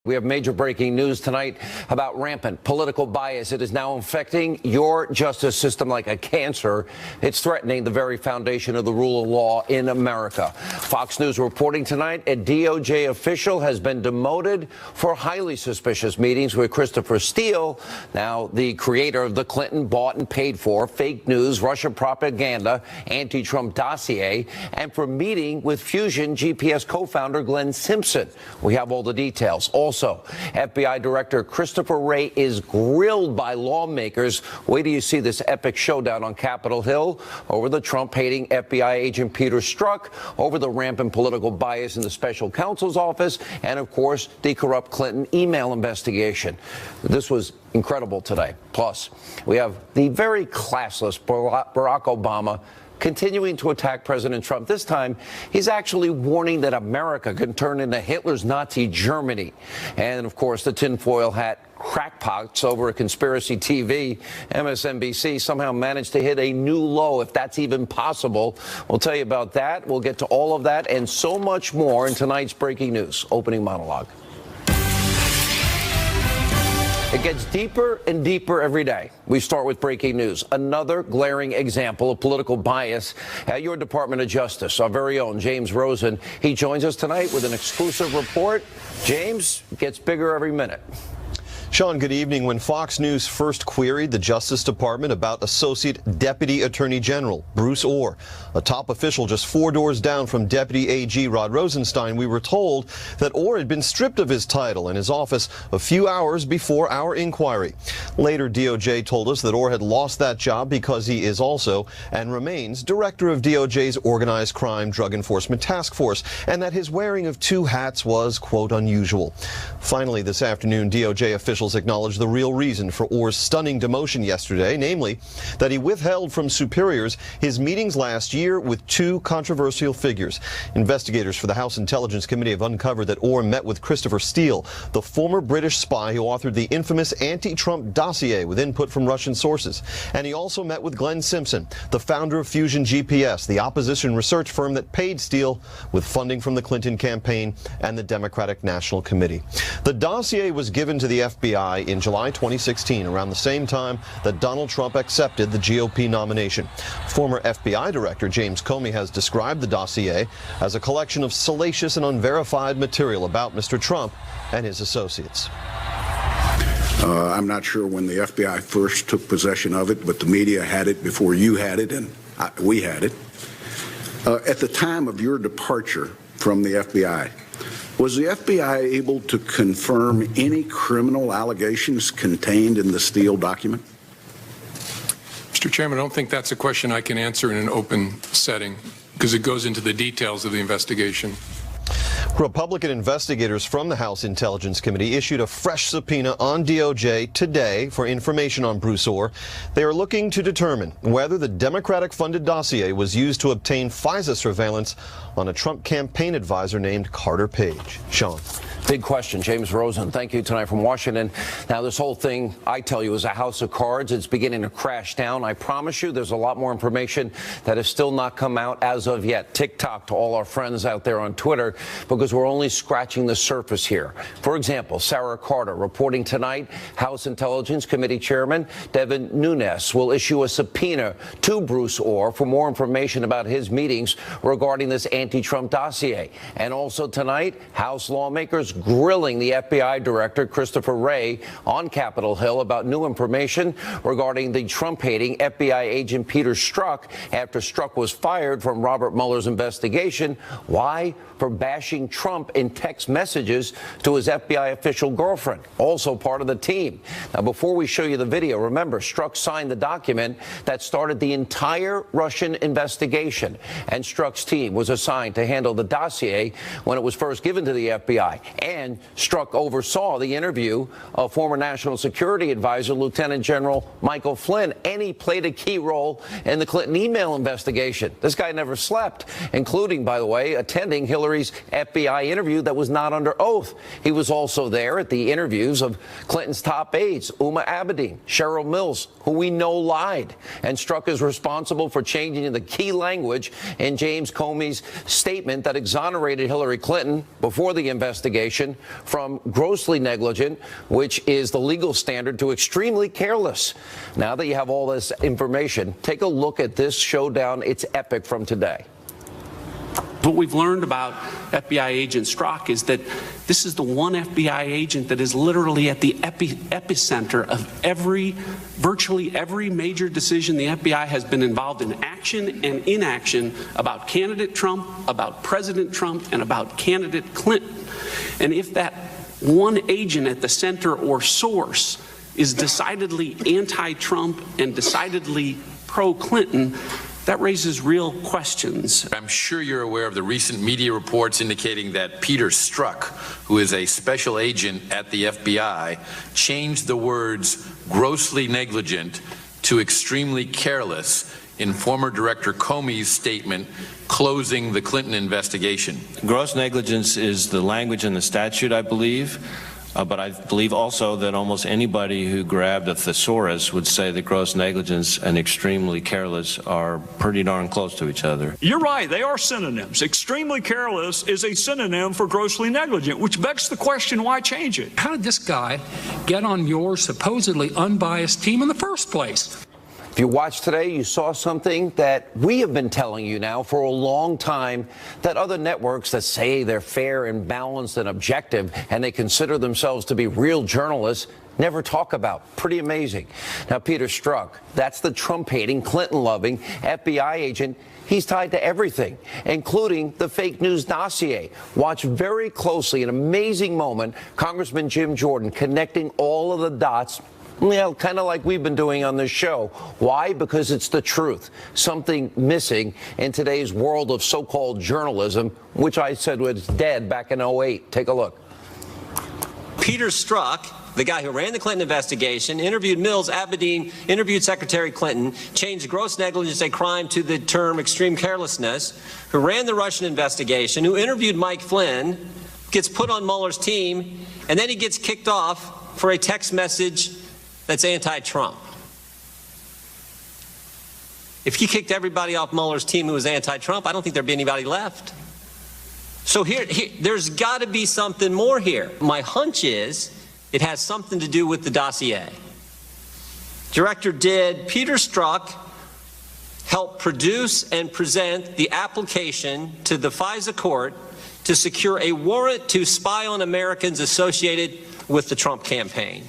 We have major breaking news tonight about rampant political bias. It is now infecting your justice system like a cancer. It's threatening the very foundation of the rule of law in America. Fox News reporting tonight a DOJ official has been demoted for highly suspicious meetings with Christopher Steele, now the creator of the Clinton bought and paid for fake news, Russia propaganda, anti-Trump dossier, and for meeting with Fusion GPS co-founder Glenn Simpson. We have all the details. Also, FBI Director Christopher Wray is grilled by lawmakers. Wait till you see this epic showdown on Capitol Hill over the Trump-hating FBI agent Peter Strzok, over the rampant political bias in the special counsel's office, and, of course, the corrupt Clinton email investigation. This was incredible today. Plus, we have the very classless Barack Obama continuing to attack President Trump. This time, he's actually warning that America can turn into Hitler's Nazi Germany. And, of course, the tinfoil hat crackpots over at Conspiracy TV, MSNBC, somehow managed to hit a new low, if that's even possible. We'll tell you about that. We'll get to all of that and so much more in tonight's breaking news opening monologue. It gets deeper and deeper every day. We start with breaking news. Another glaring example of political bias at your Department of Justice. Our very own James Rosen. He joins us tonight with an exclusive report. James, gets bigger every minute. Sean, good evening. When Fox News first queried the Justice Department about Associate Deputy Attorney General Bruce Ohr, a top official just 4 doors down from Deputy AG Rod Rosenstein, we were told that Ohr had been stripped of his title and his office a few hours before our inquiry. Later, DOJ told us that Ohr had lost that job because he is also and remains director of DOJ's Organized Crime Drug Enforcement Task Force, and that his wearing of 2 hats was, quote, unusual. Finally, this afternoon, DOJ officials acknowledged the real reason for Ohr's stunning demotion yesterday, namely that he withheld from superiors his meetings last year with 2 controversial figures. Investigators for the House Intelligence Committee have uncovered that Ohr met with Christopher Steele, the former British spy who authored the infamous anti-Trump dossier with input from Russian sources. And he also met with Glenn Simpson, the founder of Fusion GPS, the opposition research firm that paid Steele with funding from the Clinton campaign and the Democratic National Committee. The dossier was given to the FBI in July 2016, around the same time that Donald Trump accepted the GOP nomination. Former FBI Director James Comey has described the dossier as a collection of salacious and unverified material about Mr. Trump and his associates. I'm not sure when the FBI first took possession of it, but the media had it before you had it and we had it. At the time of your departure from the FBI, was the FBI able to confirm any criminal allegations contained in the Steele document? Mr. Chairman, I don't think that's a question I can answer in an open setting because it goes into the details of the investigation. Republican investigators from the House Intelligence Committee issued a fresh subpoena on DOJ today for information on Bruce Ohr. They are looking to determine whether the Democratic-funded dossier was used to obtain FISA surveillance on a Trump campaign advisor named Carter Page. Sean. Big question. James Rosen, thank you tonight from Washington. Now, this whole thing, I tell you, is a house of cards. It's beginning to crash down. I promise you there's a lot more information that has still not come out as of yet. TikTok to all our friends out there on Twitter, because we're only scratching the surface here. For example, Sarah Carter reporting tonight, House Intelligence Committee Chairman Devin Nunes will issue a subpoena to Bruce Ohr for more information about his meetings regarding this anti-Trump dossier. And also tonight, House lawmakers grilling the FBI Director Christopher Wray on Capitol Hill about new information regarding the Trump-hating FBI agent Peter Strzok after Strzok was fired from Robert Mueller's investigation. Why? For bashing Trump in text messages to his FBI official girlfriend, also part of the team. Now, before we show you the video, remember, Strzok signed the document that started the entire Russian investigation, and Strzok's team was assigned to handle the dossier when it was first given to the FBI. And Strzok oversaw the interview of former National Security Advisor Lieutenant General Michael Flynn, and he played a key role in the Clinton email investigation. This guy never slept, including, by the way, attending Hillary's FBI interview that was not under oath. He was also there at the interviews of Clinton's top aides, Uma Abedin, Cheryl Mills, who we know lied. And Strzok is responsible for changing the key language in James Comey's statement that exonerated Hillary Clinton before the investigation. transition from grossly negligent, which is the legal standard, to extremely careless. Now that you have all this information, take a look at this showdown. It's epic from today. What we've learned about FBI agent Strzok is that this is the one FBI agent that is literally at the epicenter of virtually every major decision the FBI has been involved in, action and inaction, about candidate Trump, about President Trump, and about candidate Clinton. And if that one agent at the center or source is decidedly anti-Trump and decidedly pro-Clinton, that raises real questions. I'm sure you're aware of the recent media reports indicating that Peter Strzok, who is a special agent at the FBI, changed the words grossly negligent to extremely careless in former Director Comey's statement closing the Clinton investigation. Gross negligence is the language in the statute, I believe. But I believe also that almost anybody who grabbed a thesaurus would say that gross negligence and extremely careless are pretty darn close to each other. You're right, they are synonyms. Extremely careless is a synonym for grossly negligent, which begs the question, why change it? How did this guy get on your supposedly unbiased team in the first place? If you watched today, you saw something that we have been telling you now for a long time, that other networks that say they're fair and balanced and objective and they consider themselves to be real journalists never talk about. Pretty amazing. Now, Peter Strzok, that's the Trump-hating, Clinton-loving FBI agent. He's tied to everything, including the fake news dossier. Watch very closely, an amazing moment, Congressman Jim Jordan connecting all of the dots. Yeah, kind of like we've been doing on this show. Why? Because it's the truth. Something missing in today's world of so-called journalism, which I said was dead back in 2008. Take a look. Peter Strzok, the guy who ran the Clinton investigation, interviewed Mills, Abedin, interviewed Secretary Clinton, changed gross negligence a crime to the term extreme carelessness, who ran the Russian investigation, who interviewed Mike Flynn, gets put on Mueller's team, and then he gets kicked off for a text message that's anti-Trump. If he kicked everybody off Mueller's team who was anti-Trump, I don't think there'd be anybody left. So here there's got to be something more here. My hunch is it has something to do with the dossier. Director, did Peter Strzok help produce and present the application to the FISA court to secure a warrant to spy on Americans associated with the Trump campaign?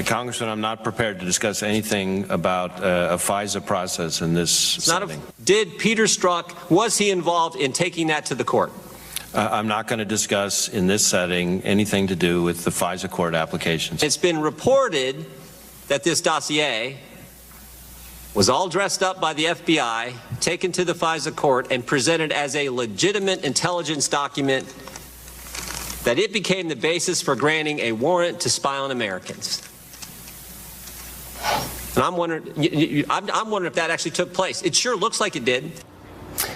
Congressman, I'm not prepared to discuss anything about a FISA process in this setting. Did Peter Strzok, was he involved in taking that to the court? I'm not going to discuss in this setting anything to do with the FISA court applications. It's been reported that this dossier was all dressed up by the FBI, taken to the FISA court, and presented as a legitimate intelligence document, that it became the basis for granting a warrant to spy on Americans. And I'm wondering if that actually took place. It sure looks like it did.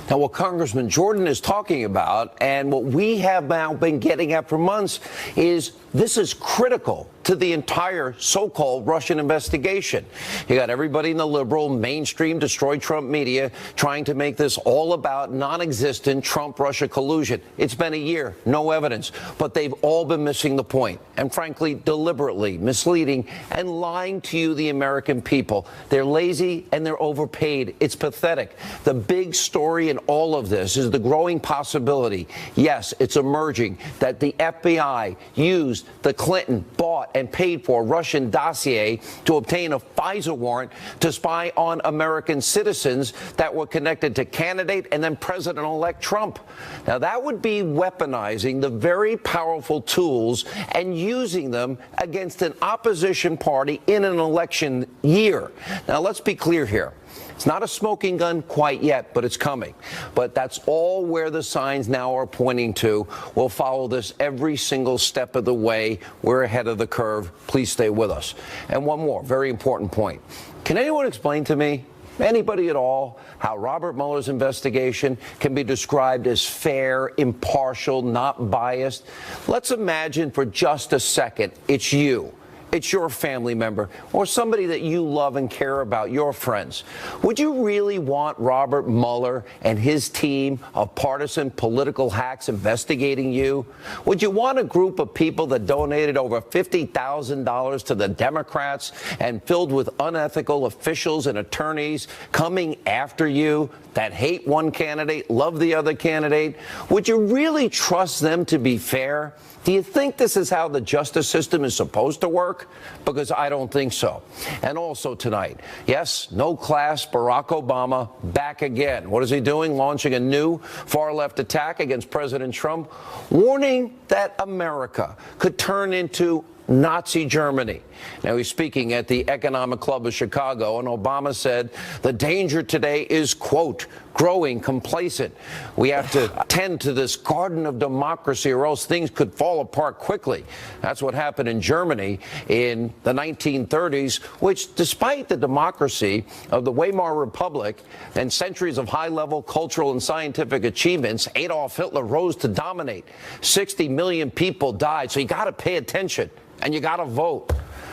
Now, what Congressman Jordan is talking about, and what we have now been getting at for months, is this is critical to the entire so-called Russian investigation. You got everybody in the liberal, mainstream, destroy Trump media trying to make this all about non-existent Trump-Russia collusion. It's been a year, no evidence, but they've all been missing the point, and frankly, deliberately misleading and lying to you, the American people. They're lazy and they're overpaid. It's pathetic. The big story in all of this is the growing possibility, yes, it's emerging, that the FBI used the Clinton bought and paid for Russian dossier to obtain a FISA warrant to spy on American citizens that were connected to candidate and then President-elect Trump. Now, that would be weaponizing the very powerful tools and using them against an opposition party in an election year. Now, let's be clear here. It's not a smoking gun quite yet, but it's coming. But that's all where the signs now are pointing to. We'll follow this every single step of the way. We're ahead of the curve. Please stay with us. And one more very important point. Can anyone explain to me, anybody at all, how Robert Mueller's investigation can be described as fair, impartial, not biased? Let's imagine for just a second it's you. it's your family member or somebody that you love and care about, your friends. Would you really want Robert Mueller and his team of partisan political hacks investigating you? Would you want a group of people that donated over $50,000 to the Democrats and filled with unethical officials and attorneys coming after you that hate one candidate, love the other candidate? Would you really trust them to be fair? Do you think this is how the justice system is supposed to work? Because I don't think so. And also tonight, yes, no class, Barack Obama back again. What is he doing? Launching a new far-left attack against President Trump, warning that America could turn into Nazi Germany. Now, he's speaking at the Economic Club of Chicago, and Obama said the danger today is, quote, growing complacent. We have to tend to this garden of democracy or else things could fall apart quickly. That's what happened in Germany in the 1930s, which, despite the democracy of the Weimar Republic and centuries of high-level cultural and scientific achievements, Adolf Hitler rose to dominate. 60 million people died, so you got to pay attention. And you got to vote.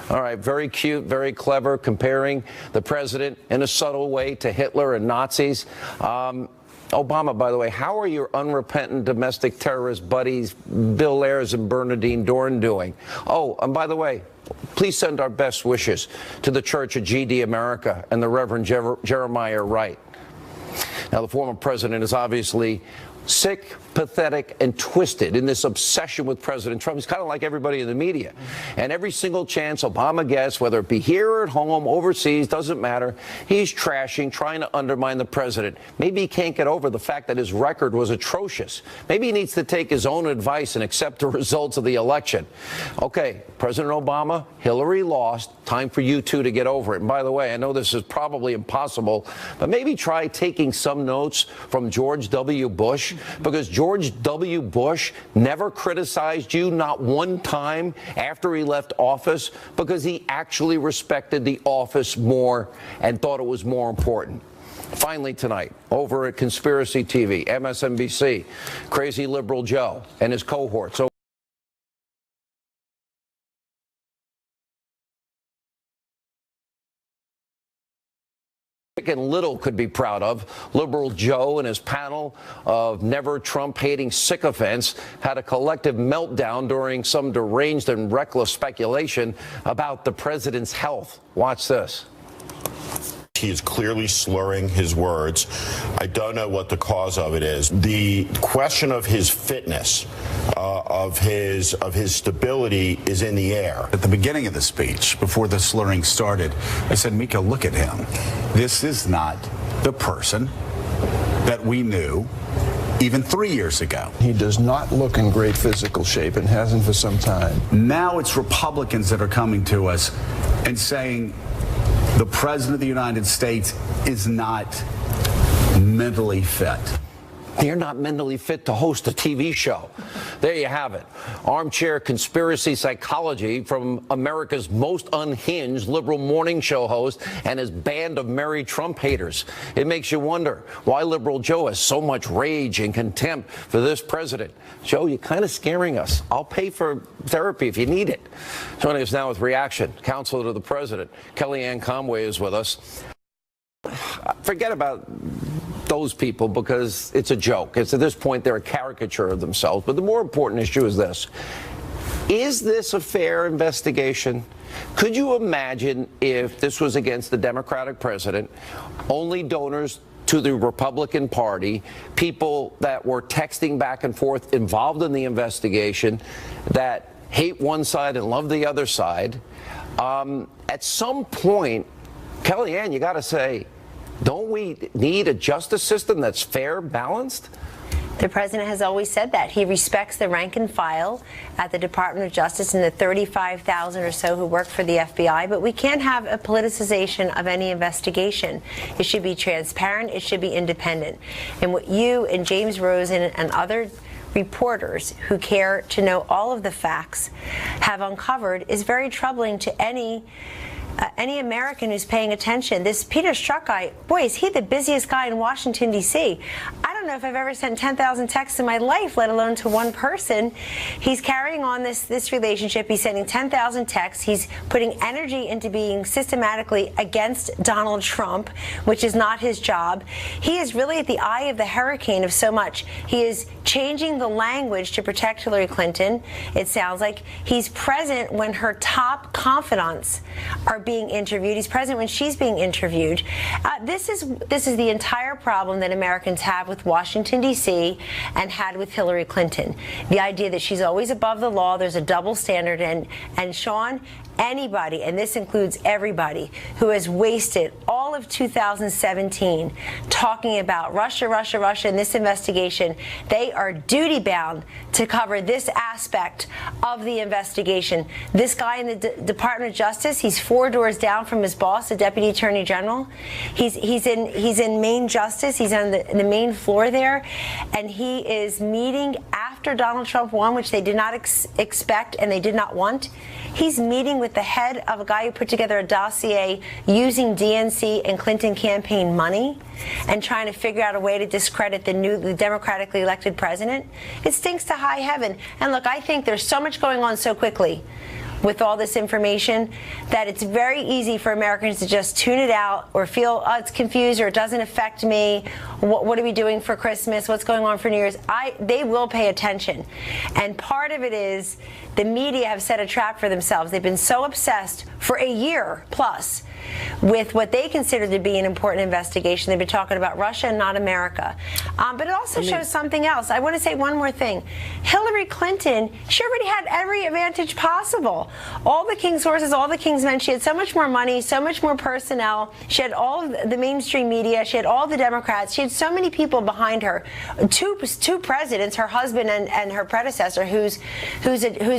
All right, very cute, very clever, comparing the president in a subtle way to Hitler and Nazis. Obama, by the way, how are your unrepentant domestic terrorist buddies, Bill Ayers and Bernardine Dohrn, doing? Oh, and by the way, please send our best wishes to the Church of GD America and the Reverend Jeremiah Wright. Now, the former president is obviously sick, pathetic, and twisted in this obsession with President Trump. He's kind of like everybody in the media. And every single chance Obama gets, whether it be here or at home, overseas, doesn't matter, he's trashing, trying to undermine the president. Maybe he can't get over the fact that his record was atrocious. Maybe he needs to take his own advice and accept the results of the election. Okay, President Obama, Hillary lost. Time for you two to get over it. And by the way, I know this is probably impossible, but maybe try taking some notes from George W. Bush, because George W. Bush never criticized you, not one time after he left office, because he actually respected the office more and thought it was more important. Finally tonight, over at Conspiracy TV, MSNBC, Crazy Liberal Joe and his cohorts. And little could be proud of. Liberal Joe and his panel of never Trump-hating sycophants had a collective meltdown during some deranged and reckless speculation about the president's health. Watch this. He is clearly slurring his words. I don't know what the cause of it is. The question of his fitness, of his stability, is in the air. At the beginning of the speech, before the slurring started, I said, Mika, look at him. This is not the person that we knew even 3 years ago. He does not look in great physical shape and hasn't for some time. Now it's Republicans that are coming to us and saying the President of the United States is not mentally fit. You're not mentally fit to host a TV show. There you have it. Armchair conspiracy psychology from America's most unhinged liberal morning show host and his band of merry Trump haters. It makes you wonder why Liberal Joe has so much rage and contempt for this president. Joe, you're kind of scaring us. I'll pay for therapy if you need it. Joining us now with reaction, counselor to the president, Kellyanne Conway is with us. Forget about those people because it's a joke. It's at this point they're a caricature of themselves. But the more important issue is this. Is this a fair investigation? Could you imagine if this was against the Democratic president, only donors to the Republican Party, people that were texting back and forth involved in the investigation that hate one side and love the other side? At some point, Kellyanne, you got to say, don't we need a justice system that's fair, balanced? The president has always said that. He respects the rank and file at the Department of Justice and the 35,000 or so who work for the FBI, but we can't have a politicization of any investigation. It should be transparent. It should be independent. And what you and James Rosen and other reporters who care to know all of the facts have uncovered is very troubling to any American who's paying attention. This Peter Strzok guy, boy, is he the busiest guy in Washington, D.C. I don't don't know if I've ever sent 10,000 texts in my life, let alone to one person. He's carrying on this relationship. He's sending 10,000 texts. He's putting energy into being systematically against Donald Trump, which is not his job. He is really at the eye of the hurricane of so much. He is changing the language to protect Hillary Clinton. It sounds like he's present when her top confidants are being interviewed. He's present when she's being interviewed. This is the entire problem that Americans have with Washington, D.C. and had with Hillary Clinton. The idea that she's always above the law, there's a double standard, and Sean, anybody, and this includes everybody, who has wasted all of 2017 talking about Russia, Russia, Russia in this investigation, they are duty-bound to cover this aspect of the investigation. This guy in the Department of Justice, he's 4 doors down from his boss, the Deputy Attorney General. He's in Main Justice. He's on the main floor there, and he is meeting after Donald Trump won, which they did not expect and they did not want. He's meeting with the head of a guy who put together a dossier using DNC and Clinton campaign money and trying to figure out a way to discredit the democratically elected president. It stinks to high heaven. And look, I think there's so much going on so quickly with all this information that it's very easy for Americans to just tune it out or feel, oh, it's confused or it doesn't affect me. What are we doing for Christmas? What's going on for New Year's? They will pay attention. And part of it is the media have set a trap for themselves. They've been so obsessed for a year plus with what they consider to be an important investigation. They've been talking about Russia and not America. But it also shows something else. I want to say one more thing. Hillary Clinton, she already had every advantage possible. All the king's horses, all the king's men. She had so much more money, so much more personnel. She had all of the mainstream media. She had all the Democrats. She had so many people behind her. Two presidents, her husband and her predecessor, who's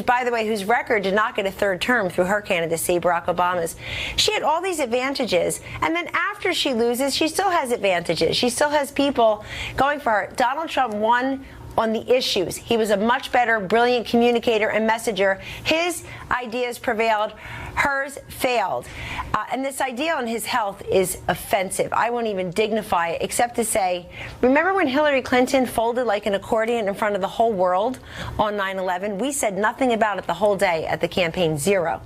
by the way, whose record did not get a third term through her candidacy, Barack Obama's. She had all these advantages, and then after she loses, she still has advantages. She still has people going for her. Donald Trump won on the issues. He was a much better, brilliant communicator and messenger. His ideas prevailed. Hers failed. And this idea on his health is offensive. I won't even dignify it except to say, remember when Hillary Clinton folded like an accordion in front of the whole world on 9/11? We said nothing about it the whole day at the campaign, zero.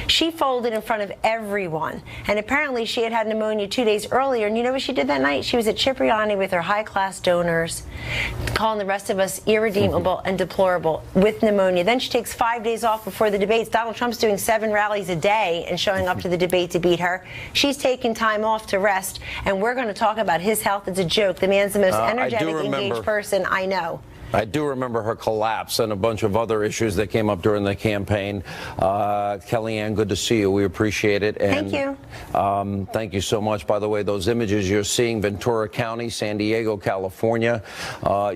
She folded in front of everyone. And apparently she had pneumonia 2 days earlier. And you know what she did that night? She was at Cipriani with her high-class donors, calling the rest of us irredeemable and deplorable with pneumonia. Then she takes 5 days off before the debates. Donald Trump's doing 7 rallies a day and showing up to the debate to beat her. She's taking time off to rest. And we're going to talk about his health. It's a joke. The man's the most energetic, engaged person I know. I do remember her collapse and a bunch of other issues that came up during the campaign. Kellyanne, good to see you. We appreciate it. And, thank you. Thank you so much. By the way, those images you're seeing, Ventura County, San Diego, California,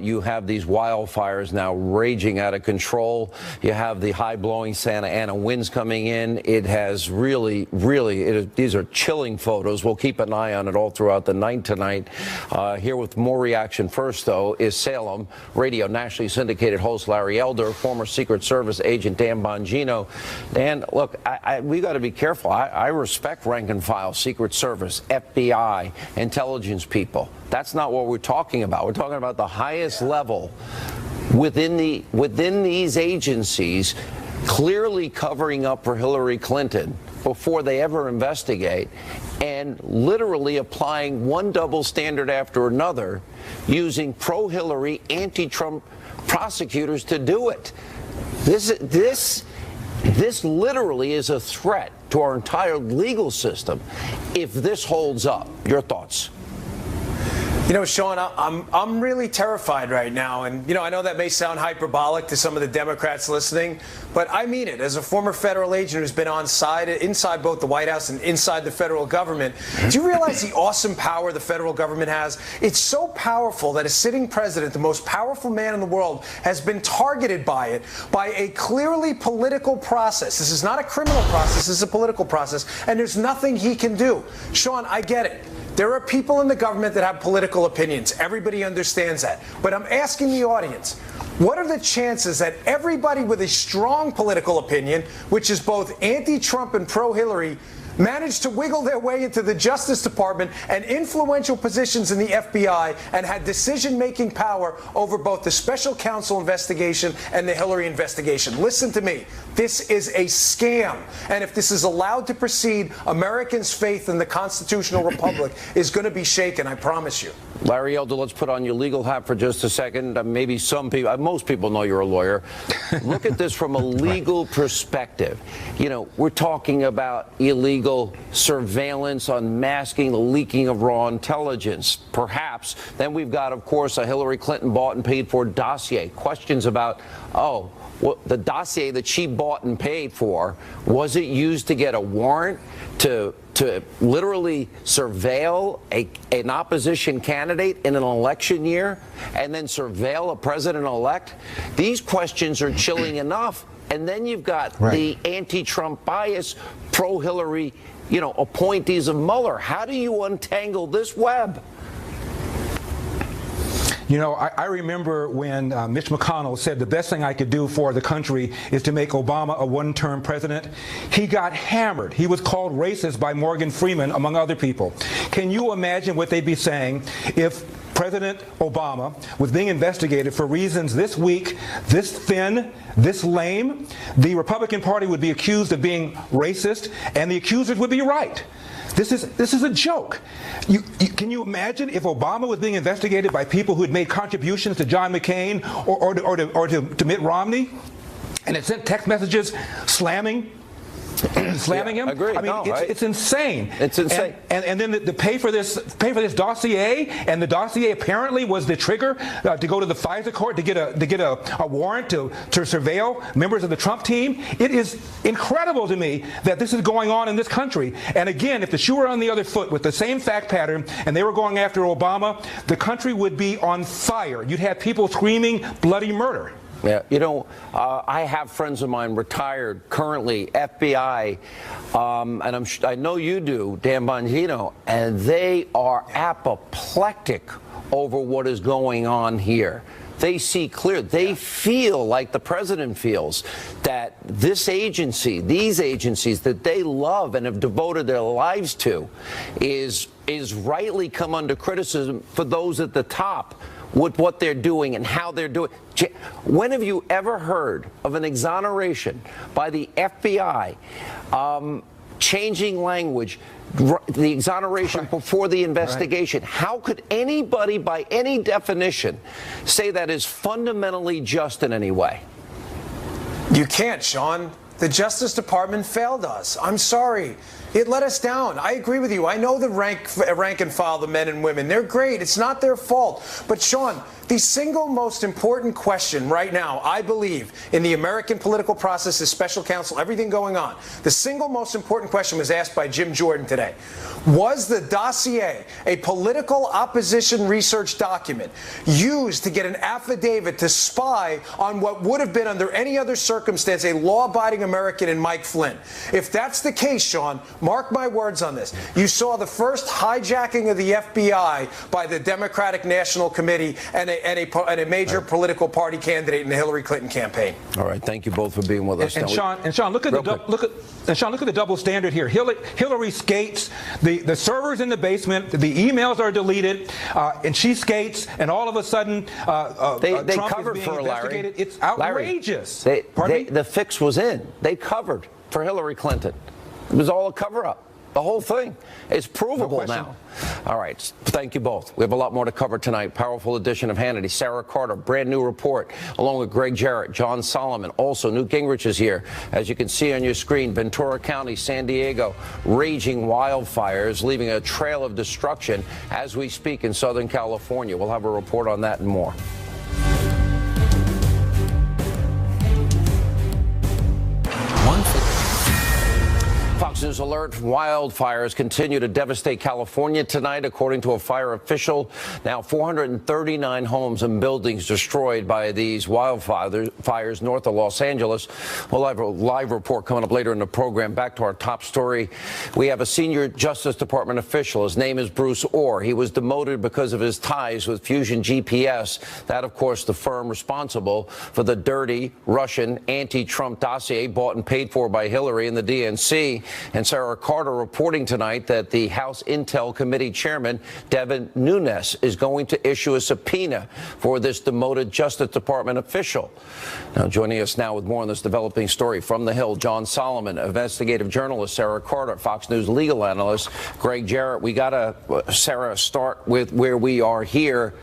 you have these wildfires now raging out of control. You have the high-blowing Santa Ana winds coming in. It has really, these are chilling photos. We'll keep an eye on it all throughout the night tonight. Here with more reaction first, though, is Salem Radio nationally syndicated host Larry Elder, former Secret Service agent Dan Bongino. Dan, look, we got to be careful. I respect rank and file, Secret Service, FBI, intelligence people. That's not what we're talking about. We're talking about the highest level within these agencies, clearly covering up for Hillary Clinton before they ever investigate, and literally applying one double standard after another, using pro-Hillary, anti-Trump prosecutors to do it. This literally is a threat to our entire legal system if this holds up. Your thoughts? You know, Sean, I'm really terrified right now. And, you know, I know that may sound hyperbolic to some of the Democrats listening, but I mean it. As a former federal agent who's been inside both the White House and inside the federal government, do you realize the awesome power the federal government has? It's so powerful that a sitting president, the most powerful man in the world, has been targeted by it, by a clearly political process. This is not a criminal process. This is a political process. And there's nothing he can do. Sean, I get it. There are people in the government that have political opinions. Everybody understands that. But I'm asking the audience, what are the chances that everybody with a strong political opinion, which is both anti-Trump and pro-Hillary, managed to wiggle their way into the Justice Department and influential positions in the FBI and had decision-making power over both the special counsel investigation and the Hillary investigation. Listen to me. This is a scam. And if this is allowed to proceed, Americans' faith in the constitutional republic is going to be shaken, I promise you. Larry Elder, let's put on your legal hat for just a second. Maybe some people, most people know you're a lawyer. Look at this from a legal perspective. You know, we're talking about illegal surveillance, unmasking, the leaking of raw intelligence, perhaps. Then we've got, of course, a Hillary Clinton bought and paid for dossier. Questions about, well, the dossier that she bought and paid for, was it used to get a warrant to literally surveil an opposition candidate in an election year and then surveil a president-elect? These questions are chilling enough. And then you've got the anti-Trump bias, pro-Hillary, appointees of Mueller. How do you untangle this web? You know, I remember when Mitch McConnell said the best thing I could do for the country is to make Obama a one-term president. He got hammered. He was called racist by Morgan Freeman, among other people. Can you imagine what they'd be saying if President Obama was being investigated for reasons this weak, this thin, this lame? The Republican Party would be accused of being racist, and the accusers would be right. This is a joke. Can you imagine if Obama was being investigated by people who had made contributions to John McCain or to Mitt Romney, and had sent text messages slamming him? Agreed. I mean, it's insane. It's insane. And then to pay for this dossier, and the dossier apparently was the trigger to go to the FISA court to get a warrant to surveil members of the Trump team. It is incredible to me that this is going on in this country. And again, if the shoe were on the other foot with the same fact pattern and they were going after Obama, the country would be on fire. You'd have people screaming bloody murder. Yeah, I have friends of mine retired currently, FBI, and I know you do, Dan Bongino, and they are apoplectic over what is going on here. They see clear. They feel like the president feels that this agency, these agencies that they love and have devoted their lives to, is rightly come under criticism for those at the top with what they're doing and how they're doing. When have you ever heard of an exoneration by the FBI changing language, the exoneration before the investigation? How could anybody, by any definition, say that is fundamentally just in any way? You can't, Sean. The Justice Department failed us. I'm sorry. It let us down. I agree with you. I know the rank and file, the men and women. They're great. It's not their fault. But, Sean, the single most important question right now, I believe, in the American political process is special counsel, everything going on. The single most important question was asked by Jim Jordan today. Was the dossier, a political opposition research document, used to get an affidavit to spy on what would have been, under any other circumstance, a law-abiding American in Mike Flynn? If that's the case, Sean, mark my words on this. You saw the first hijacking of the FBI by the Democratic National Committee and a major political party candidate in the Hillary Clinton campaign. All right, thank you both for being with us. And Sean, look at the double standard here. Hillary skates. The server's in the basement. The emails are deleted, and she skates. And all of a sudden, they Trump covered is being for investigated. Larry. It's outrageous. The fix was in. They covered for Hillary Clinton. It was all a cover-up. The whole thing is provable now. All right. Thank you both. We have a lot more to cover tonight. Powerful edition of Hannity. Sarah Carter, brand new report, along with Greg Jarrett, John Solomon. Also, Newt Gingrich is here. As you can see on your screen, Ventura County, San Diego, raging wildfires, leaving a trail of destruction as we speak in Southern California. We'll have a report on that and more. Fox News alert. Wildfires continue to devastate California tonight, according to a fire official. Now 439 homes and buildings destroyed by these wildfires north of Los Angeles. We'll have a live report coming up later in the program. Back to our top story. We have a senior Justice Department official. His name is Bruce Orr. He was demoted because of his ties with Fusion GPS. That, of course, the firm responsible for the dirty Russian anti-Trump dossier bought and paid for by Hillary and the DNC. And Sarah Carter reporting tonight that the House Intel Committee Chairman, Devin Nunes, is going to issue a subpoena for this demoted Justice Department official. Now, joining us now with more on this developing story from the Hill, John Solomon, investigative journalist Sarah Carter, Fox News legal analyst Greg Jarrett. We got to, Sarah, start with where we are here.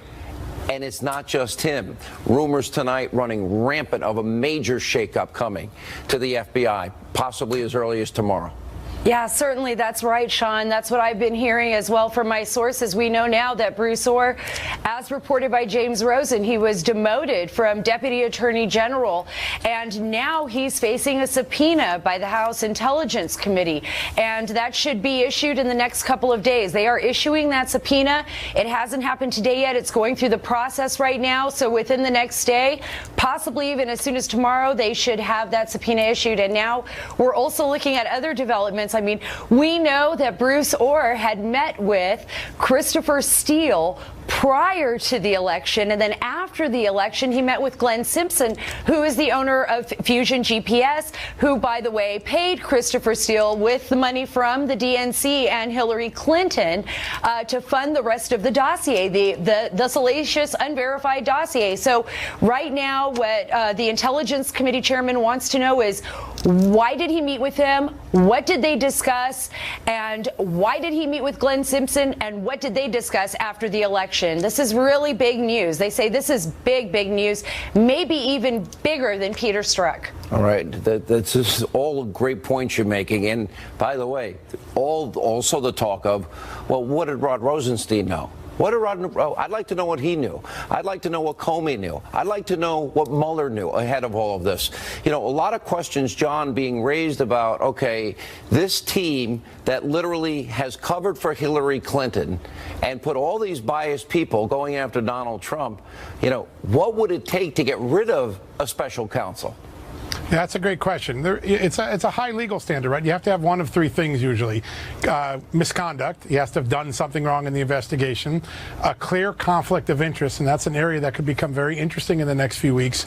And it's not just him. Rumors tonight running rampant of a major shakeup coming to the FBI, possibly as early as tomorrow. Yeah, certainly that's right, Sean. That's what I've been hearing as well from my sources. We know now that Bruce Orr, as reported by James Rosen, he was demoted from Deputy Attorney General, and now he's facing a subpoena by the House Intelligence Committee, and that should be issued in the next couple of days. They are issuing that subpoena. It hasn't happened today yet. It's going through the process right now, so within the next day, possibly even as soon as tomorrow, they should have that subpoena issued. And now we're also looking at other developments. I mean, we know that Bruce Orr had met with Christopher Steele prior to the election, and then after the election he met with Glenn Simpson, who is the owner of Fusion GPS, who, by the way, paid Christopher Steele with the money from the DNC and Hillary Clinton to fund the rest of the dossier, the salacious, unverified dossier. So right now what the Intelligence Committee Chairman wants to know is, why did he meet with him? What did they discuss? And why did he meet with Glenn Simpson? And what did they discuss after the election? This is really big news. They say this is big, big news, maybe even bigger than Peter Strzok. All right. That's just all great points you're making. And by the way, also the talk of, well, what did Rod Rosenstein know? What did I'd like to know what he knew. I'd like to know what Comey knew. I'd like to know what Mueller knew ahead of all of this. You know, a lot of questions, John, being raised about, okay, this team that literally has covered for Hillary Clinton and put all these biased people going after Donald Trump, you know, what would it take to get rid of a special counsel? Yeah, that's a great question. It's a high legal standard, right? You have to have one of three things usually. Misconduct. He has to have done something wrong in the investigation. A clear conflict of interest, and that's an area that could become very interesting in the next few weeks.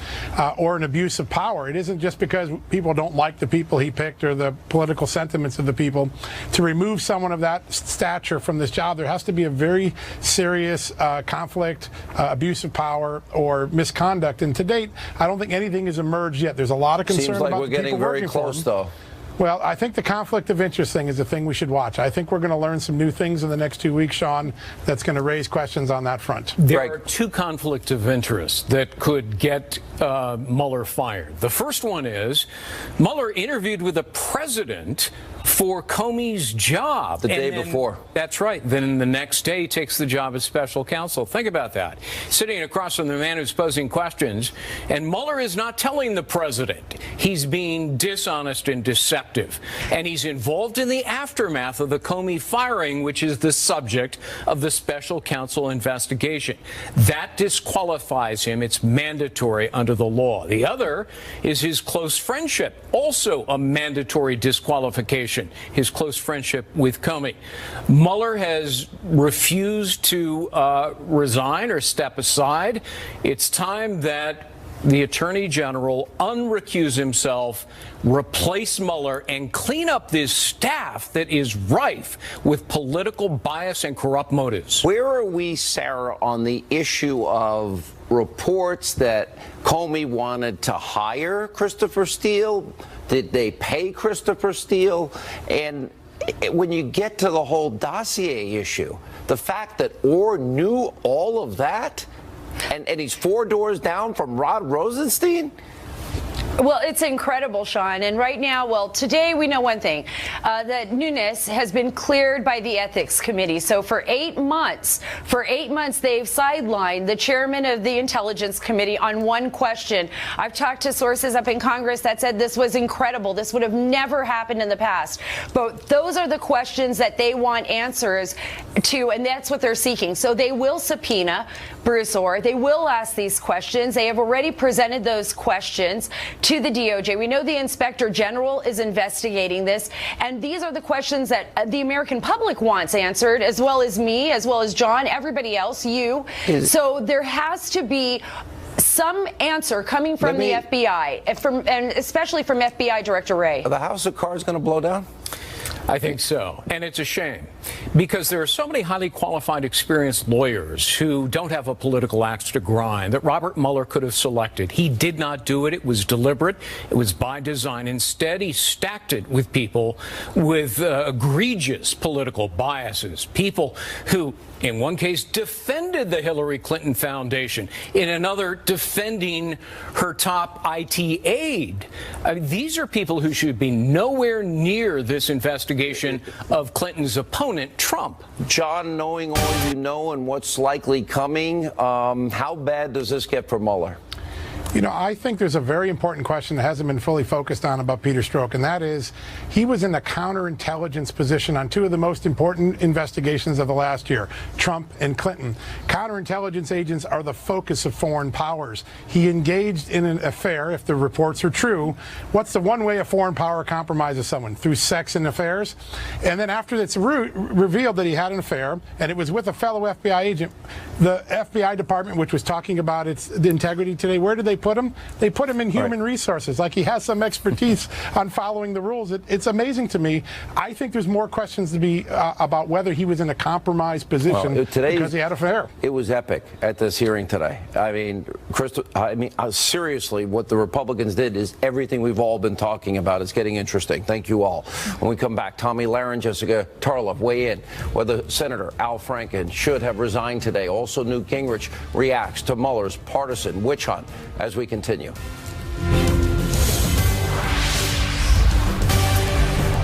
Or an abuse of power. It isn't just because people don't like the people he picked or the political sentiments of the people. To remove someone of that stature from this job, there has to be a very serious conflict, abuse of power, or misconduct. And to date, I don't think anything has emerged yet. There's a lot of concern. Seems like we're getting very close, though. Well, I think the conflict of interest thing is the thing we should watch. I think we're going to learn some new things in the next 2 weeks, Sean, that's going to raise questions on that front. There are two conflicts of interest that could get Mueller fired. The first one is Mueller interviewed with the president for Comey's job. The day before. That's right. Then the next day he takes the job as special counsel. Think about that. Sitting across from the man who's posing questions, and Mueller is not telling the president. He's being dishonest and deceptive. And he's involved in the aftermath of the Comey firing, which is the subject of the special counsel investigation. That disqualifies him. It's mandatory under the law. The other is his close friendship, also a mandatory disqualification. His close friendship with Comey. Mueller has refused to resign or step aside. It's time that the Attorney General unrecuse himself, replace Mueller, and clean up this staff that is rife with political bias and corrupt motives. Where are we, Sarah, on the issue of reports that Comey wanted to hire Christopher Steele? Did they pay Christopher Steele? And when you get to the whole dossier issue, the fact that Orr knew all of that, and he's 4 doors down from Rod Rosenstein? Well, it's incredible, Sean. And right now, well, today we know one thing, that Nunes has been cleared by the Ethics Committee. So for 8 months, they've sidelined the chairman of the Intelligence Committee on one question. I've talked to sources up in Congress that said this was incredible. This would have never happened in the past. But those are the questions that they want answers to, and that's what they're seeking. So they will subpoena Bruce Orr. They will ask these questions. They have already presented those questions to the DOJ. We know the Inspector General is investigating this, and these are the questions that the American public wants answered, as well as me, as well as John, everybody else, you. So there has to be some answer coming from the FBI, and especially from FBI Director Wray. Are the House of Cards going to blow down? I think so. And it's a shame because there are so many highly qualified, experienced lawyers who don't have a political axe to grind that Robert Mueller could have selected. He did not do it. It was deliberate. It was by design. Instead, he stacked it with people with egregious political biases, people who, in one case, defended the Hillary Clinton Foundation, in another, defending her top IT aide. These are people who should be nowhere near this investigation of Clinton's opponent, Trump. John, knowing all you know and what's likely coming, how bad does this get for Mueller? You know, I think there's a very important question that hasn't been fully focused on about Peter Strzok, and that is he was in the counterintelligence position on two of the most important investigations of the last year, Trump and Clinton. Counterintelligence agents are the focus of foreign powers. He engaged in an affair, if the reports are true. What's the one way a foreign power compromises someone? Through sex and affairs? And then after it's revealed that he had an affair, and it was with a fellow FBI agent, the FBI department, which was talking about the integrity today, where did they put him? They put him in human resources, like he has some expertise on following the rules. It's amazing to me. I think there's more questions to be about whether he was in a compromised position because he had an affair. It was epic at this hearing today. I mean, seriously, what the Republicans did is everything we've all been talking about. It's getting interesting. Thank you all. When we come back, Tomi Lahren, Jessica Tarlov weigh in whether Senator Al Franken should have resigned today. Also, Newt Gingrich reacts to Mueller's partisan witch hunt as we continue.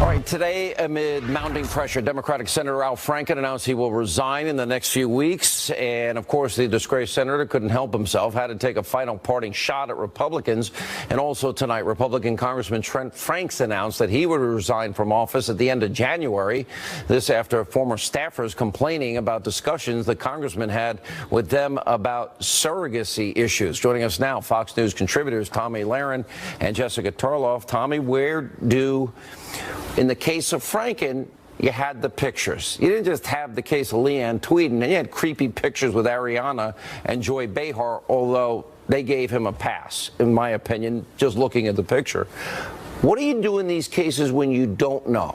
All right, today, amid mounting pressure, Democratic Senator Al Franken announced he will resign in the next few weeks. And, of course, the disgraced senator couldn't help himself, had to take a final parting shot at Republicans. And also tonight, Republican Congressman Trent Franks announced that he would resign from office at the end of January. This after former staffers complaining about discussions the congressman had with them about surrogacy issues. Joining us now, Fox News contributors Tomi Lahren and Jessica Tarlov. Tomi, in the case of Franken, you had the pictures. You didn't just have the case of Leanne Tweeden, and you had creepy pictures with Ariana and Joy Behar, although they gave him a pass, in my opinion, just looking at the picture. What do you do in these cases when you don't know?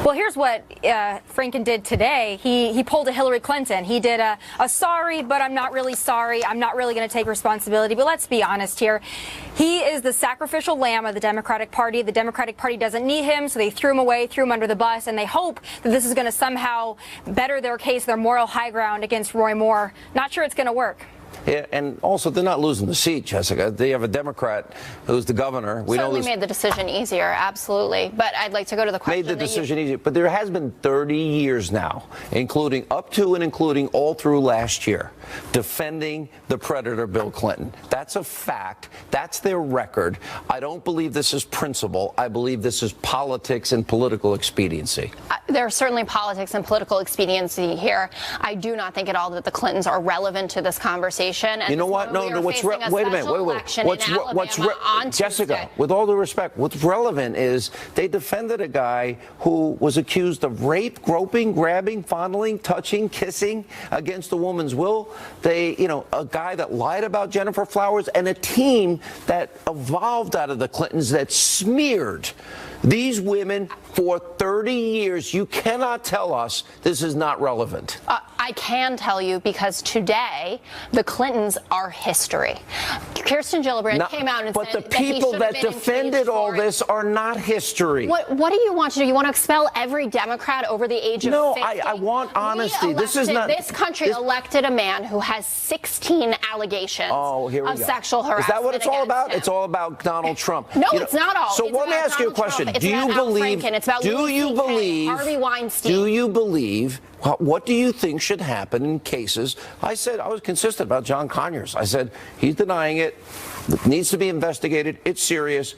Well, here's what Franken did today. He pulled a Hillary Clinton. He did a sorry, but I'm not really sorry. I'm not really going to take responsibility. But let's be honest here. He is the sacrificial lamb of the Democratic Party. The Democratic Party doesn't need him, so they threw him away, threw him under the bus, and they hope that this is going to somehow better their case, their moral high ground against Roy Moore. Not sure it's going to work. Yeah, and also they're not losing the seat, Jessica. They have a Democrat who's the governor. We certainly made the decision easier, absolutely. But I'd like to go to the question. Made the decision easier, but there has been 30 years now, including up to and including all through last year, defending the predator Bill Clinton. That's a fact. That's their record. I don't believe this is principle. I believe this is politics and political expediency. There's certainly politics and political expediency here. I do not think at all that the Clintons are relevant to this conversation. And you know what? No, wait a minute. Wait. Jessica, with all due respect, what's relevant is they defended a guy who was accused of rape, groping, grabbing, fondling, touching, kissing against a woman's will. A guy that lied about Jennifer Flowers, and a team that evolved out of the Clintons that smeared these women for 30 years. You cannot tell us this is not relevant. I can tell you because today the Clintons are history. Kirsten Gillibrand came out and said the people that defended all this are not history. What do you want to do? You want to expel every Democrat over the age of 50? No, I want honesty. This country elected a man who has 16 allegations of sexual harassment. Is that what it's all about? Him. It's all about Donald Trump. No, it's not all. So let me ask you a question. Do you believe? Harvey Weinstein? Do you believe? What do you think should happen in cases? I said I was consistent about John Conyers. I said he's denying it. It needs to be investigated. It's serious,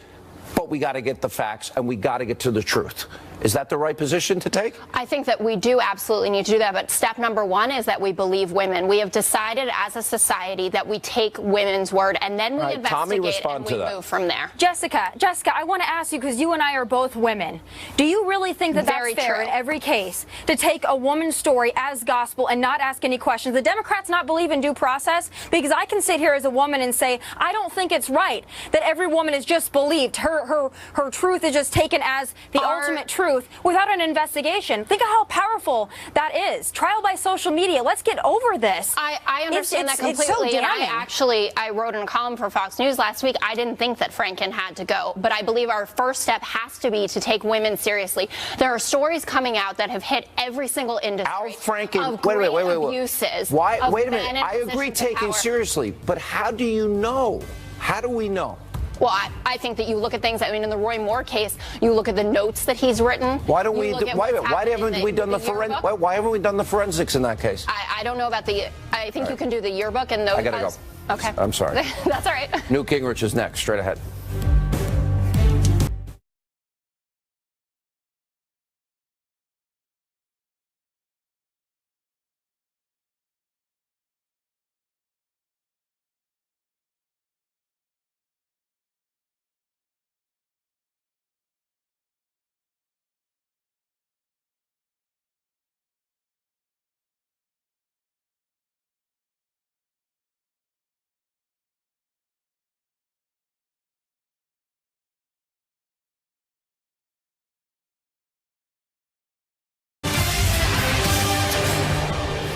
but we got to get the facts and we got to get to the truth. Is that the right position to take? I think that we do absolutely need to do that. But step number one is that we believe women. We have decided as a society that we take women's word and then we investigate and we move from there. Jessica, I want to ask you, because you and I are both women. Do you really think that that's fair in every case to take a woman's story as gospel and not ask any questions? The Democrats not believe in due process? Because I can sit here as a woman and say, I don't think it's right that every woman is just believed. Her truth is just taken as the ultimate truth without an investigation. Think of how powerful that is. Trial by social media. Let's get over this. I understand that completely. It's so and I wrote in a column for Fox News last week. I didn't think that Franken had to go, but I believe our first step has to be to take women seriously. There are stories coming out that have hit every single industry. Al Franken, of great abuses. Why? Wait a minute. I agree taking seriously, but how do you know? How do we know? Well, I think that you look at things. I mean, in the Roy Moore case, you look at the notes that he's written. Why don't we? Why haven't we done why haven't we done the forensics in that case? I don't know about the. I think you can do the yearbook and those. I gotta go. Okay. I'm sorry. That's all right. Newt Gingrich is next. Straight ahead.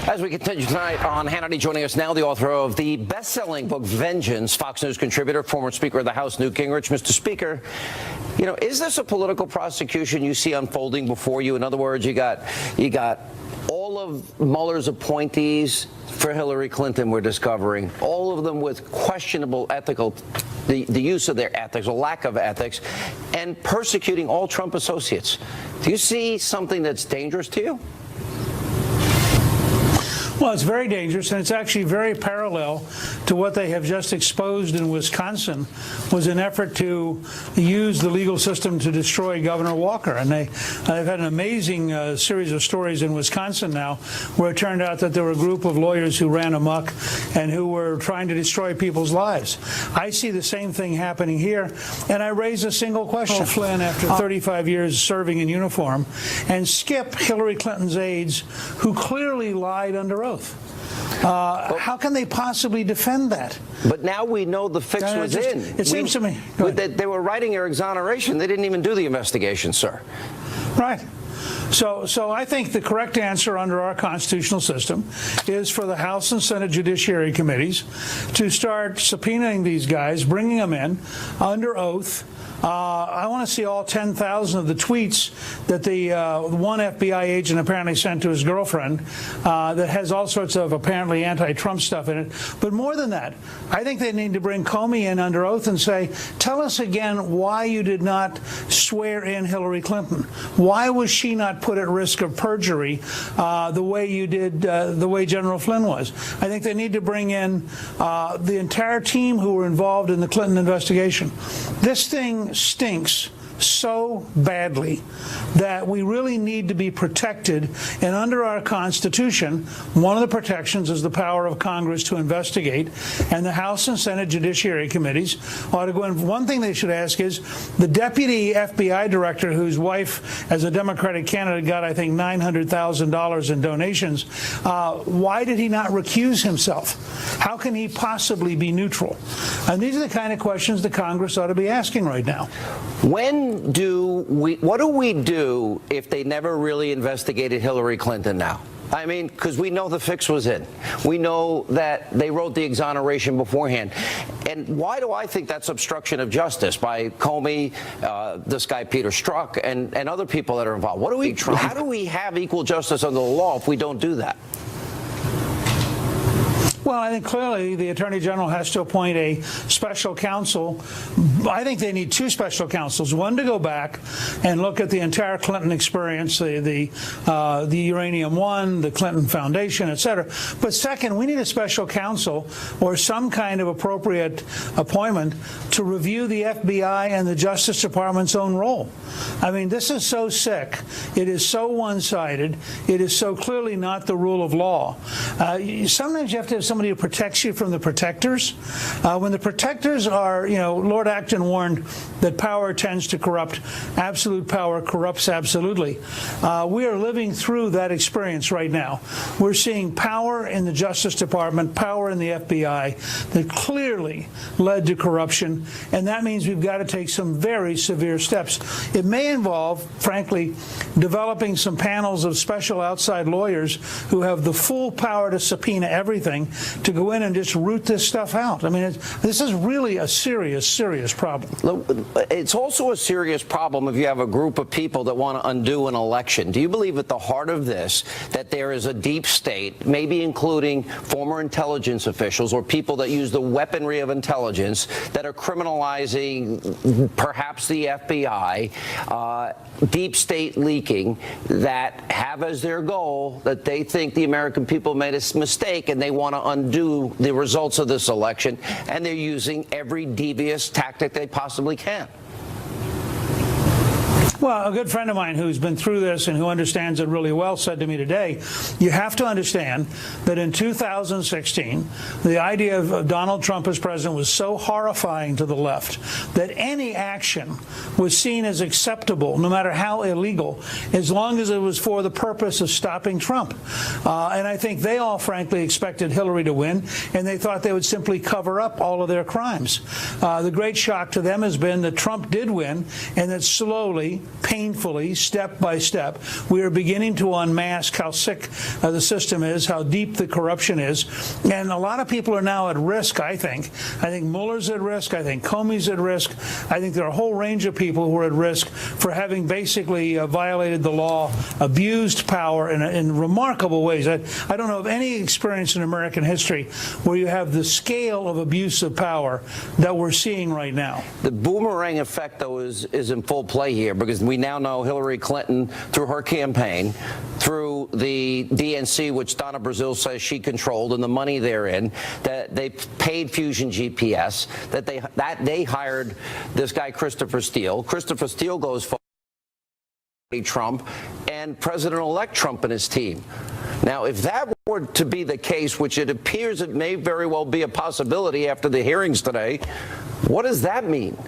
As we continue tonight on Hannity, joining us now, the author of the best-selling book, Vengeance, Fox News contributor, former Speaker of the House, Newt Gingrich. Mr. Speaker, you know, is this a political prosecution you see unfolding before you? In other words, you got all of Mueller's appointees for Hillary Clinton, we're discovering, all of them with questionable ethical, the use of their ethics or lack of ethics, and persecuting all Trump associates. Do you see something that's dangerous to you? Well, it's very dangerous, and it's actually very parallel to what they have just exposed in Wisconsin, was an effort to use the legal system to destroy Governor Walker. And they've had an amazing series of stories in Wisconsin now, where it turned out that there were a group of lawyers who ran amok and who were trying to destroy people's lives. I see the same thing happening here, and I raise a single question. Flynn, after 35 years serving in uniform, and skip Hillary Clinton's aides, who clearly lied under oath. How can they possibly defend that? But now we know the fix was in. It seems to me. They were writing your exoneration. They didn't even do the investigation, sir. Right. So I think the correct answer under our constitutional system is for the House and Senate Judiciary Committees to start subpoenaing these guys, bringing them in under oath. I want to see all 10,000 of the tweets that the one FBI agent apparently sent to his girlfriend that has all sorts of apparently anti-Trump stuff in it. But more than that, I think they need to bring Comey in under oath and say, tell us again why you did not swear in Hillary Clinton. Why was she not put at risk of perjury the way you did, the way General Flynn was? I think they need to bring in the entire team who were involved in the Clinton investigation. This thing stinks so badly that we really need to be protected. And under our Constitution, one of the protections is the power of Congress to investigate, and the House and Senate Judiciary Committees ought to go in. One thing they should ask is the deputy FBI director, whose wife, as a Democratic candidate, got, I think, $900,000 in donations, why did he not recuse himself? How can he possibly be neutral? And these are the kind of questions the Congress ought to be asking right now. What do we do if they never really investigated Hillary Clinton now? I mean, because we know the fix was in. We know that they wrote the exoneration beforehand. And why do I think that's obstruction of justice by Comey, this guy Peter Strzok, and other people that are involved? How do we have equal justice under the law if we don't do that? Well, I think clearly the Attorney General has to appoint a special counsel. I think they need two special counsels, one to go back and look at the entire Clinton experience, the Uranium One, the Clinton Foundation, et cetera. But second, we need a special counsel or some kind of appropriate appointment to review the FBI and the Justice Department's own role. I mean, this is so sick. It is so one-sided. It is so clearly not the rule of law. Sometimes you have to have somebody who protects you from the protectors. When the protectors are, Lord Acton warned that power tends to corrupt. Absolute power corrupts absolutely. We are living through that experience right now. We're seeing power in the Justice Department, power in the FBI that clearly led to corruption, and that means we've got to take some very severe steps. It may involve, frankly, developing some panels of special outside lawyers who have the full power to subpoena everything to go in and just root this stuff out. I mean, this is really a serious, serious problem. It's also a serious problem if you have a group of people that want to undo an election. Do you believe at the heart of this that there is a deep state, maybe including former intelligence officials or people that use the weaponry of intelligence, that are criminalizing perhaps the FBI, deep state leaking, that have as their goal that they think the American people made a mistake and they want to undo the results of this election, and they're using every devious tactic they possibly can? Well, a good friend of mine who's been through this and who understands it really well said to me today, you have to understand that in 2016, the idea of Donald Trump as president was so horrifying to the left that any action was seen as acceptable, no matter how illegal, as long as it was for the purpose of stopping Trump. And I think they all, frankly, expected Hillary to win, and they thought they would simply cover up all of their crimes. The great shock to them has been that Trump did win, and that slowly, painfully, step by step, we are beginning to unmask how sick the system is, how deep the corruption is. And a lot of people are now at risk, I think. I think Mueller's at risk. I think Comey's at risk. I think there are a whole range of people who are at risk for having basically violated the law, abused power in remarkable ways. I don't know of any experience in American history where you have the scale of abuse of power that we're seeing right now. The boomerang effect, though, is in full play here, because we now know Hillary Clinton, through her campaign, through the DNC, which Donna Brazile says she controlled, and the money therein, that they paid Fusion GPS, that they hired this guy Christopher Steele. Christopher Steele goes for Trump and President-elect Trump and his team. Now, if that were to be the case, which it appears it may very well be a possibility after the hearings today, what does that mean?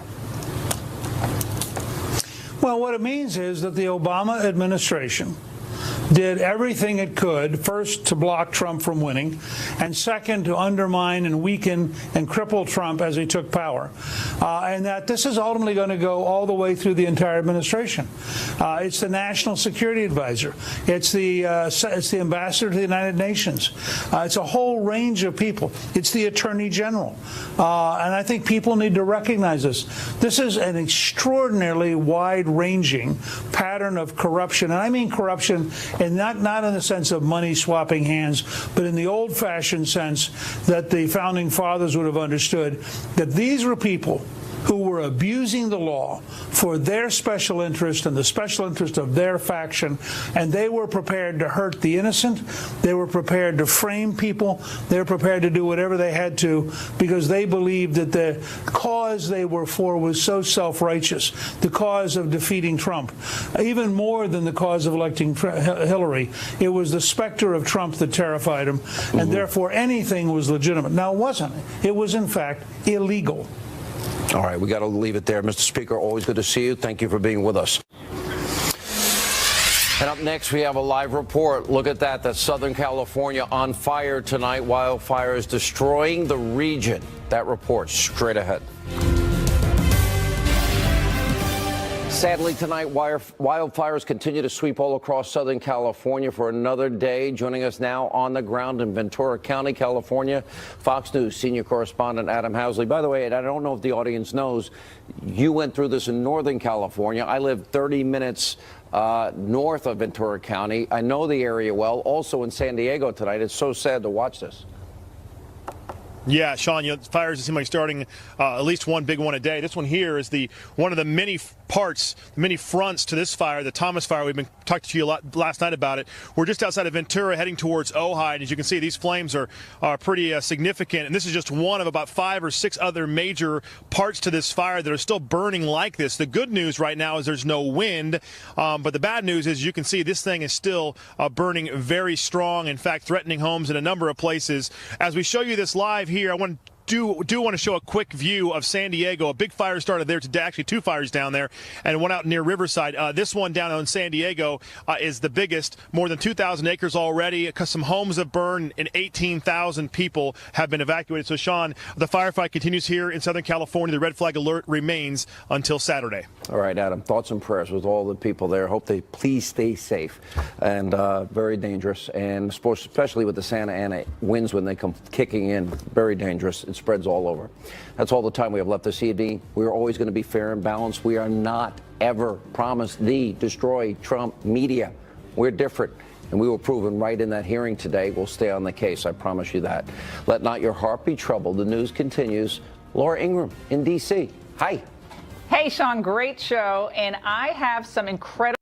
Well, what it means is that the Obama administration did everything it could, first to block Trump from winning, and second to undermine and weaken and cripple Trump as he took power. And that this is ultimately going to go all the way through the entire administration. It's the National Security Advisor. It's the ambassador to the United Nations. It's a whole range of people. It's the Attorney General. And I think people need to recognize this. This is an extraordinarily wide-ranging pattern of corruption. And I mean corruption, and not in the sense of money swapping hands, but in the old-fashioned sense that the founding fathers would have understood, that these were people who were abusing the law for their special interest and the special interest of their faction, and they were prepared to hurt the innocent. They were prepared to frame people. They were prepared to do whatever they had to because they believed that the cause they were for was so self-righteous, the cause of defeating Trump. Even more than the cause of electing Hillary, it was the specter of Trump that terrified him, and therefore anything was legitimate. Now, it wasn't. It was, in fact, illegal. All right, we got to leave it there. Mr. Speaker, always good to see you. Thank you for being with us. And up next, we have a live report. Look at that. That's Southern California on fire tonight. Wildfires destroying the region. That report straight ahead. Sadly, tonight, wildfires continue to sweep all across Southern California for another day. Joining us now on the ground in Ventura County, California, Fox News senior correspondent Adam Housley. By the way, I don't know if the audience knows, you went through this in Northern California. I live 30 minutes north of Ventura County. I know the area well. Also in San Diego tonight. It's so sad to watch this. Yeah, Sean, fires seem like starting at least one big one a day. This one here is one of the many parts, many fronts to this fire, the Thomas fire. We've been talking to you a lot last night about it. We're just outside of Ventura heading towards Ojai, and as you can see, these flames are pretty significant, and this is just one of about 5 or 6 other major parts to this fire that are still burning like this. The good news right now is there's no wind, but the bad news is you can see this thing is still burning very strong, in fact, threatening homes in a number of places. As we show you this live here, I want to show a quick view of San Diego. A big fire started there today, actually 2 fires down there, and one out near Riverside. This one down in San Diego is the biggest, more than 2,000 acres already. Some homes have burned and 18,000 people have been evacuated. So, Sean, the firefight continues here in Southern California. The red flag alert remains until Saturday. All right, Adam, thoughts and prayers with all the people there. Hope they please stay safe, and very dangerous, and especially with the Santa Ana winds when they come kicking in, very dangerous. It spreads all over. That's all the time we have left this evening. We're always going to be fair and balanced. We are not ever promised the destroy Trump media. We're different, and we were proven right in that hearing today. We'll stay on the case, I promise you that. Let not your heart be troubled. The news continues. Laura Ingraham in D.C. Hi. Hey, Sean, great show, and I have some incredible